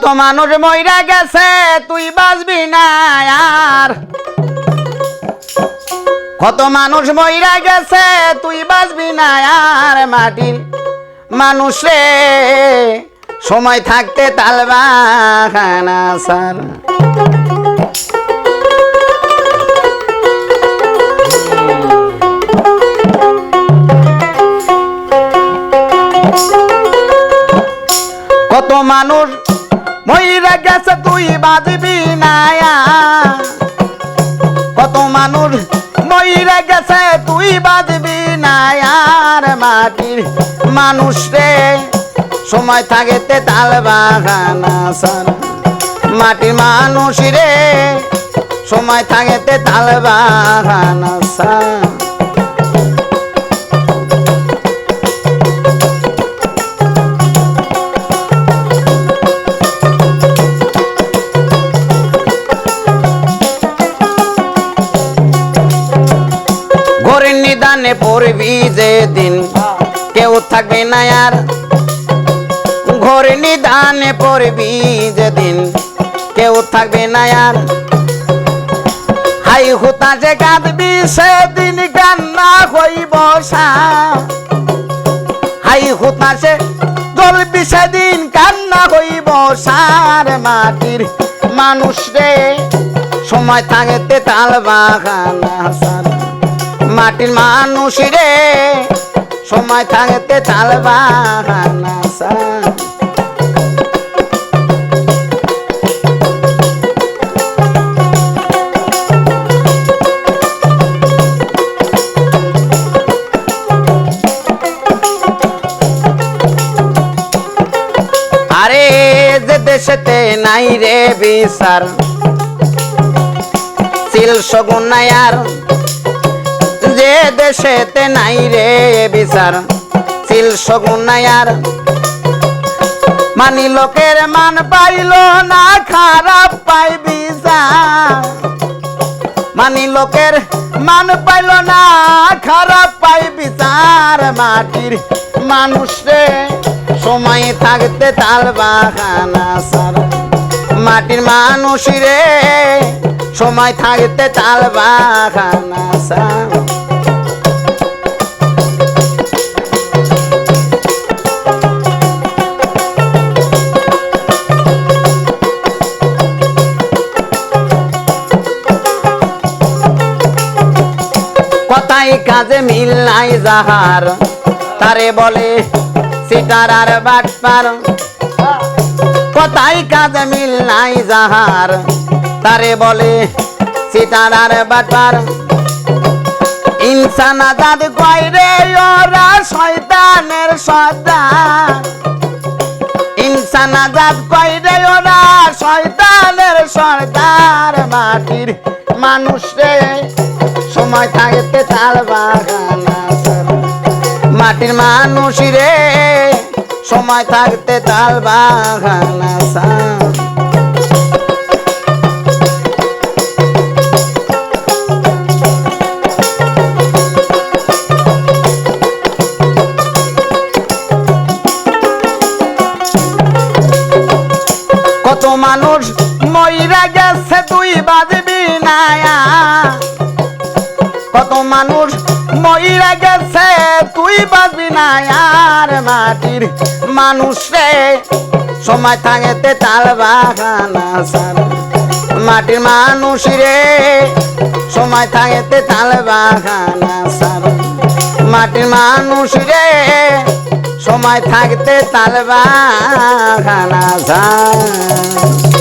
কত মানুষ মইরা গেছে তুই বাঁচবি না আর, কত মানুষ মইরা গেছে তুই বাঁচবি না আর। মাটির মানুষ রে সময় থাকতে তালবাগানা সার। কত মানুষ মইরা গেছে তুই বাঁচবি না, কত মানুষ মইরা গেছে তুই বাঁচবি না আর। মাটির মানুষ রে সময় থাকতে তালবাগানা সার। মাটির মানুষ রে সময় থাকতে তালবাগানা সার। ঘরের নিদানে পড়বি যেদিন কেউ থাকবে না আর, ঘরের নিদানে পড়বি যেদিন কেউ থাকবে না আর। হাই হুতাশে কাঁদবি সেদিন কান্না হইব সার, হাই হুতাশে জ্বলবি সেদিন কান্না হইব সার। মাটির মানুষ রে সময় থাকতে তালবাগানা সার। মাটির মানুষ রে সময় থাকতে তালবাগানা সার। আরে যে দেশেতে নাই রে বিচার সিল শগুন নাই আর, যে দেশেতে নাই রে বিচার সিল শগুন নাই আর। মানি লোকের মান পাইল না খারাপ পাই বিচার, মানি লোকের মান পাইল না খারাপ পাই বিচার। মাটির মানুষ রে সময় থাকতে তালবাগানা সার। মাটির মানুষ রে সময় থাকতে তালবাগানা সার। কথাই কাজে মিল নাই যাহার তারে বলে সিটার আর বাটপার। কথাই কাজে মিল নাই যাহার তারে বলে সিটার আর বাটপার। ইনসান আজাদ কয় রে ওরা শয়তানের সর্দার, ইনসান আজাদ কয় রে ওরা শয়তানের সর্দার। মাটির মানুষ রে সময় থাকতে তালবাগানা সার। মাটির মানুষ রে সময় থাকতে তালবাগানা সার। কত মানুষ মইরা গেছে তুই বাঁচবি না, কত মানুষ মইরা গেছে তুই বাঁচবি না আর। মাটির মানুষ রে সময় থাকতে তালবাগানা সার। মাটির মানুষ রে সময় থাকতে তালবাগানা সার। মাটির মানুষ রে সময় থাকতে তালবাগানা সার।